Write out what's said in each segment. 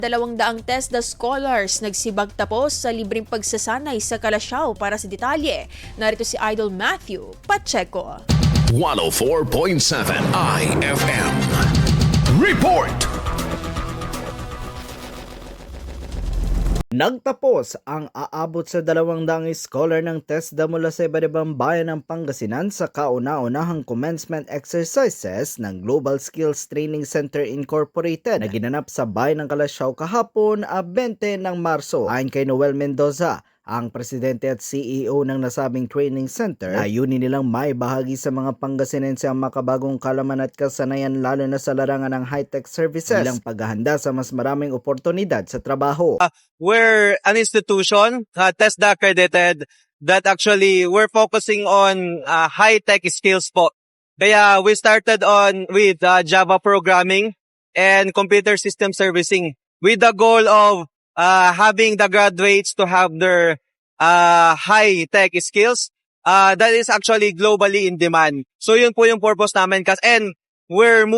200 TESDA scholars nagsibag tapos sa libreng pagsasanay sa Kalasyaw. Para sa detalye, narito si Idol Matthew Pacheco. 104.7 IFM Report. Nagtapos ang aabot sa 200 scholar ng TESDA mula sa iba't ibang bayan ng Pangasinan sa kauna-unahang commencement exercises ng Global Skills Training Center Incorporated na ginanap sa bayan ng Kalasyaw kahapon 20 ng Marso. Ayon kay Noel Mendoza, ang presidente at CEO ng nasabing training center, layunin nilang maibahagi sa mga Pangasinense ang makabagong kalaman at kasanayan lalo na sa larangan ng high-tech services bilang paghahanda sa mas maraming oportunidad sa trabaho. We're an institution, TESDA accredited, that actually we're focusing on high-tech skills po. Kaya we started with Java programming and computer system servicing with the goal of having the graduates to have their high-tech skills that is actually globally in demand. So yun po yung purpose namin. And we're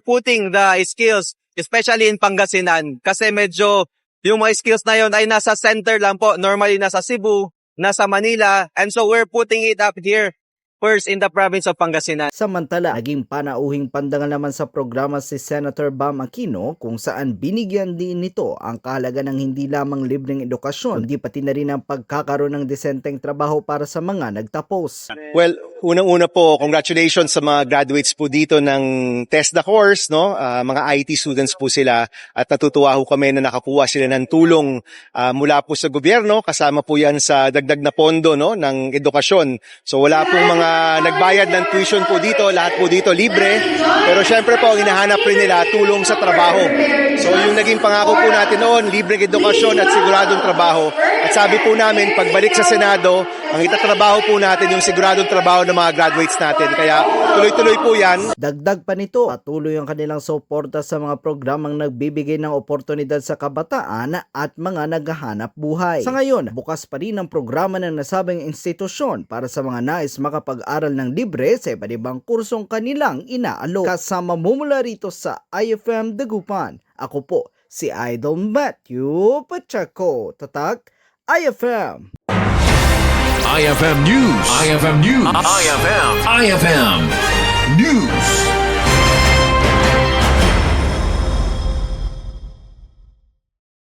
putting the skills, especially in Pangasinan, kasi medyo yung mga skills na yun ay nasa center lang po. Normally nasa Cebu, nasa Manila, and so we're putting it up here first in the province of Pangasinan. Samantala, naging panauhing pandangal naman sa programa si Senator Bam Aquino kung saan binigyan din nito ang kahalaga ng hindi lamang libreng edukasyon, kundi pati na rin ang pagkakaroon ng desenteng trabaho para sa mga nagtapos. Well, unang-una po, congratulations sa mga graduates po dito ng TESDA course, no? Mga IT students po sila at natutuwa ho kami na nakakuha sila ng tulong mula po sa gobyerno, kasama po yan sa dagdag na pondo, no, ng edukasyon. So wala pong mga nagbayad ng tuition po dito, lahat po dito libre, pero syempre po ang hinahanap rin nila tulong sa trabaho. So yung naging pangako po natin noon, libreng edukasyon at siguradong trabaho. At sabi po namin, pagbalik sa Senado, ang itatrabaho po natin yung siguradong trabaho ng mga graduates natin. Kaya tuloy-tuloy po yan. Dagdag pa nito, patuloy ang kanilang suporta sa mga programang nagbibigay ng oportunidad sa kabataan at mga naghahanap buhay. Sa ngayon, bukas pa rin ang programa ng nasabing institusyon para sa mga nais makapag-aral ng libre sa iba't ibang kursong kanilang inaalok. Kasama mumula rito sa IFM Dagupan, ako po si Idol Matthew Pacheco, Tatak IFM. IFM News. IFM News. IFM News.